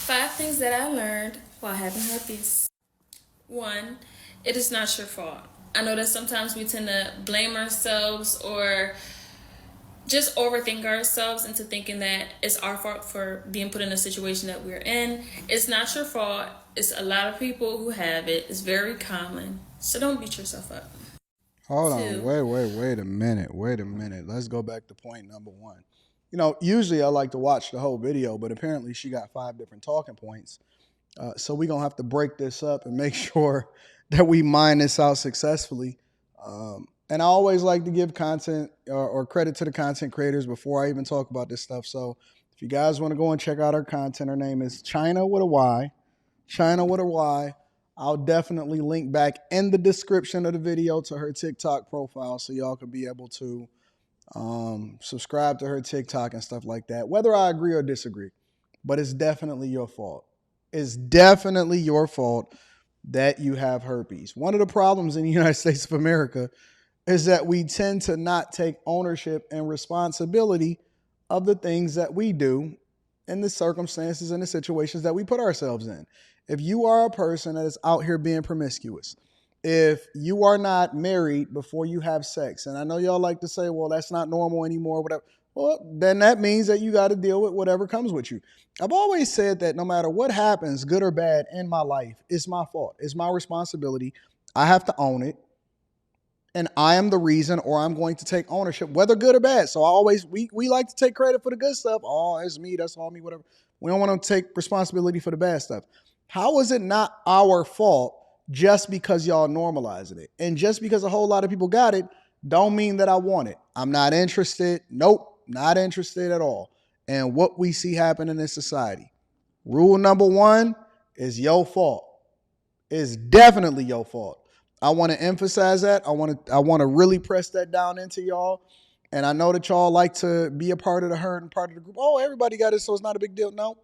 5 things that I learned while having herpes. 1, it is not your fault. I know that sometimes we tend to blame ourselves or just overthink ourselves into thinking that it's our fault for being put in a situation that we're in. It's not your fault. It's a lot of people who have it. It's very common. So don't beat yourself up. Hold on, 2, wait a minute, wait a minute. Let's go back to point number one. Usually I like to watch the whole video, but apparently she got five different talking points. So we're gonna have to break this up and make sure that we mine this out successfully. And I always like to give content or credit to the content creators before I even talk about this stuff. So if you guys want to go and check out her content, her name is Chyna with a Y. Chyna with a Y. I'll definitely link back in the description of the video to her TikTok profile so y'all can be able to subscribe to her TikTok and stuff like that, whether I agree or disagree. But it's definitely your fault. It's definitely your fault that you have herpes. One of the problems in the United States of America is that we tend to not take ownership and responsibility of the things that we do in the circumstances and the situations that we put ourselves in. If you are a person that is out here being promiscuous, if you are not married before you have sex, and I know y'all like to say, well, that's not normal anymore, whatever. Well, then that means that you got to deal with whatever comes with you. I've always said that no matter what happens, good or bad in my life, it's my fault. It's my responsibility. I have to own it. And I am the reason, or I'm going to take ownership, whether good or bad. So I always, we like to take credit for the good stuff. Oh, it's me, that's all me, whatever. We don't want to take responsibility for the bad stuff. How is it not our fault just because y'all normalizing it? And just because a whole lot of people got it, don't mean that I want it. I'm not interested. Nope, not interested at all. And what we see happen in this society. Rule number one is your fault. It's definitely your fault. I want to emphasize that. I want to really press that down into y'all. And I know that y'all like to be a part of the herd and part of the group. Oh, everybody got it, so it's not a big deal. No,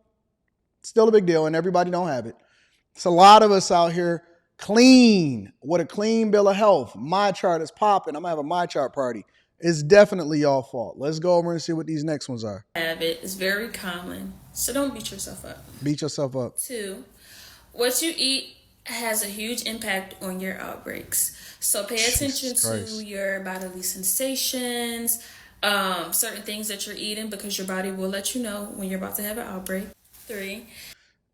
it's still a big deal, and everybody don't have it. It's a lot of us out here clean with a clean bill of health. My chart is popping. I'm gonna have a my chart party. It's definitely y'all fault. Let's go over and see what these next ones are. Have it. It's very common. So don't beat yourself up. Beat yourself up. 2, what you eat has a huge impact on your outbreaks. So pay attention Jesus to Christ. your bodily sensations, certain things that you're eating because your body will let you know when you're about to have an outbreak. 3,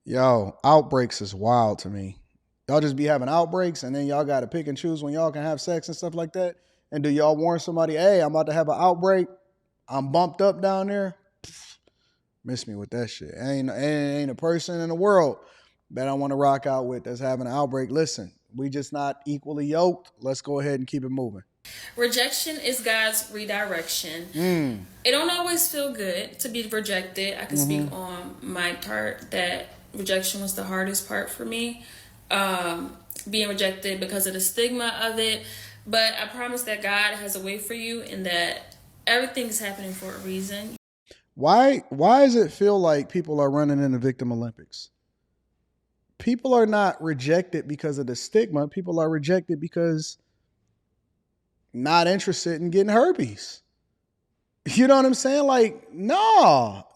Yo, outbreaks is wild to me. Y'all just be having outbreaks and then y'all got to pick and choose when y'all can have sex and stuff like that. And do y'all warn somebody, hey, I'm about to have an outbreak. I'm bumped up down there. Miss me with that shit. Ain't a person in the world that I want to rock out with that's having an outbreak. Listen, we just not equally yoked. Let's go ahead and keep it moving. rejection is God's redirection. Mm. It don't always feel good to be rejected. I can Mm-hmm. speak on my part that rejection was the hardest part for me. Being rejected because of the stigma of it. But I promise that God has a way for you and that everything's happening for a reason. Why does it feel like people are running in the victim Olympics? People are not rejected because of the stigma. People are rejected because not interested in getting herpes. You know what I'm saying? Like, no.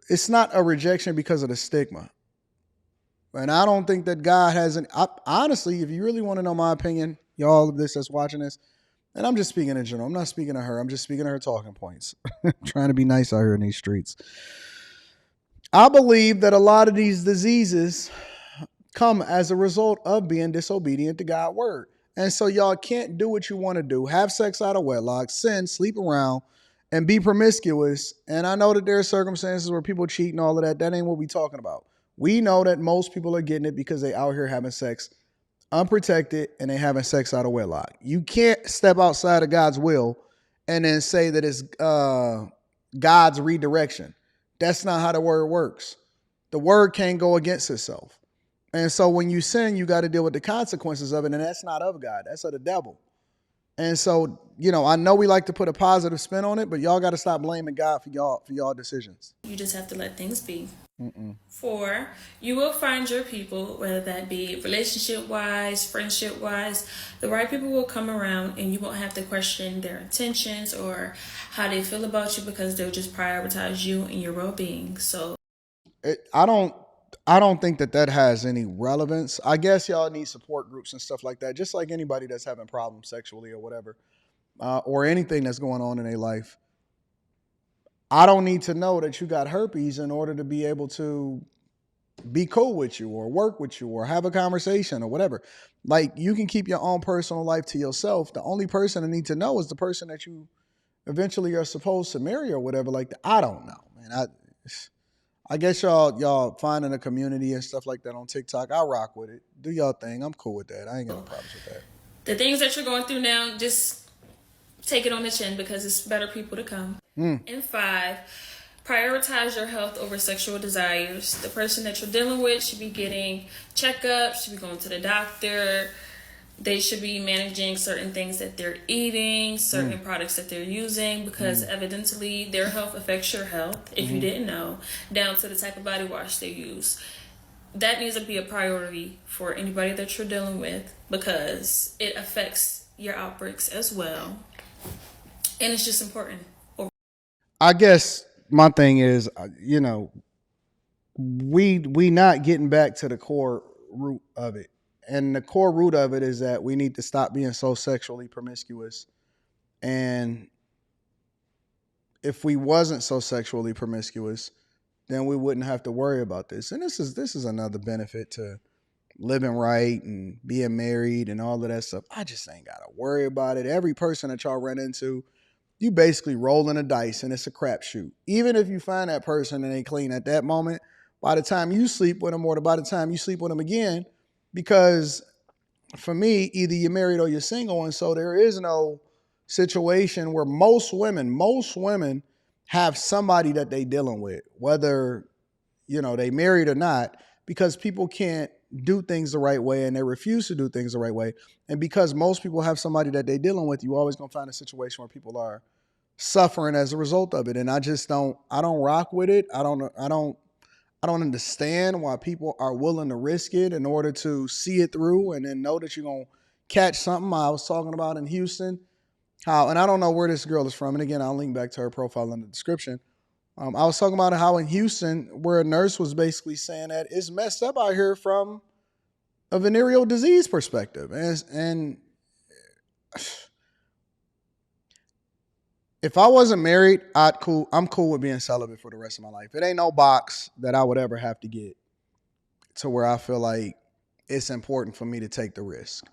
It's not a rejection because of the stigma. And I don't think that God has honestly, if you really want to know my opinion, y'all of this that's watching this, and I'm just speaking in general. I'm not speaking to her. I'm just speaking to her talking points. Trying to be nice out here in these streets. I believe that a lot of these diseases come as a result of being disobedient to God's word. And so y'all can't do what you want to do. Have sex out of wedlock, sin, sleep around, and be promiscuous. And I know that there are circumstances where people cheat and all of that. That ain't what we talking about. We know that most people are getting it because they out here having sex unprotected and they having sex out of wedlock. You can't step outside of God's will and then say that it's God's redirection. That's not how the word works. The word can't go against itself. And so when you sin, you got to deal with the consequences of it. And that's not of God. That's of the devil. And so, I know we like to put a positive spin on it, but y'all got to stop blaming God for y'all decisions. You just have to let things be. Mm-mm. 4, you will find your people, whether that be relationship wise, friendship wise. The right people will come around and you won't have to question their intentions or how they feel about you because they'll just prioritize you and your well being. So, It, I don't think that has any relevance. I guess y'all need support groups and stuff like that, just like anybody that's having problems sexually or whatever, or anything that's going on in their life. I don't need to know that you got herpes in order to be able to be cool with you or work with you or have a conversation or whatever. Like, you can keep your own personal life to yourself. The only person that need to know is the person that you eventually are supposed to marry or whatever. Like that. I don't know, man. I guess y'all finding a community and stuff like that on TikTok. I rock with it. Do y'all thing. I'm cool with that. I ain't got no problems with that. the things that you're going through now, just take it on the chin because it's better people to come. And 5, prioritize your health over sexual desires. The person that you're dealing with should be getting checkups, should be going to the doctor. They should be managing certain things that they're eating, certain products that they're using, because evidently their health affects your health, if you didn't know, down to the type of body wash they use. That needs to be a priority for anybody that you're dealing with because it affects your outbreaks as well. And it's just important. I guess my thing is, we not getting back to the core root of it. And the core root of it is that we need to stop being so sexually promiscuous. And if we wasn't so sexually promiscuous, then we wouldn't have to worry about this. And this is another benefit to living right and being married and all of that stuff. I just ain't gotta worry about it. Every person that y'all run into, you basically rolling a dice and it's a crapshoot. Even if you find that person and they clean at that moment, by the time you sleep with them or by the time you sleep with them again, because for me, either you're married or you're single. And so there is no situation where most women have somebody that they dealing with, whether, they married or not, because people can't do things the right way and they refuse to do things the right way. And because most people have somebody that they dealing with, you always gonna find a situation where people are suffering as a result of it. And I don't rock with it. I don't understand why people are willing to risk it in order to see it through and then know that you're going to catch something. I was talking about in Houston, and I don't know where this girl is from. And again, I'll link back to her profile in the description. I was talking about how in Houston, where a nurse was basically saying that it's messed up out here from a venereal disease perspective. And if I wasn't married, I'm cool with being celibate for the rest of my life. It ain't no box that I would ever have to get to where I feel like it's important for me to take the risk.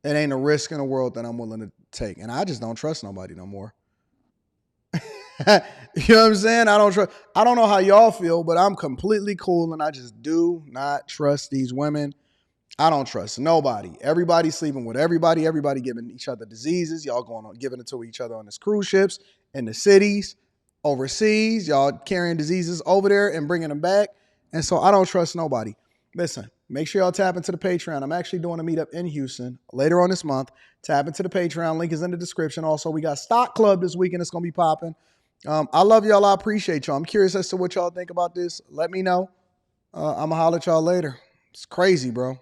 It ain't a risk in the world that I'm willing to take. And I just don't trust nobody no more. You know what I'm saying? I don't know how y'all feel, but I'm completely cool and I just do not trust these women. I don't trust nobody. Everybody sleeping with everybody. Everybody giving each other diseases. Y'all going on giving it to each other on these cruise ships in the cities, overseas. Y'all carrying diseases over there and bringing them back. And so I don't trust nobody. Listen, make sure y'all tap into the Patreon. I'm actually doing a meetup in Houston later on this month. Tap into the Patreon. Link is in the description. Also, we got Stock Club this weekend. It's going to be popping. I love y'all. I appreciate y'all. I'm curious as to what y'all think about this. Let me know. I'm going to holler at y'all later. It's crazy, bro.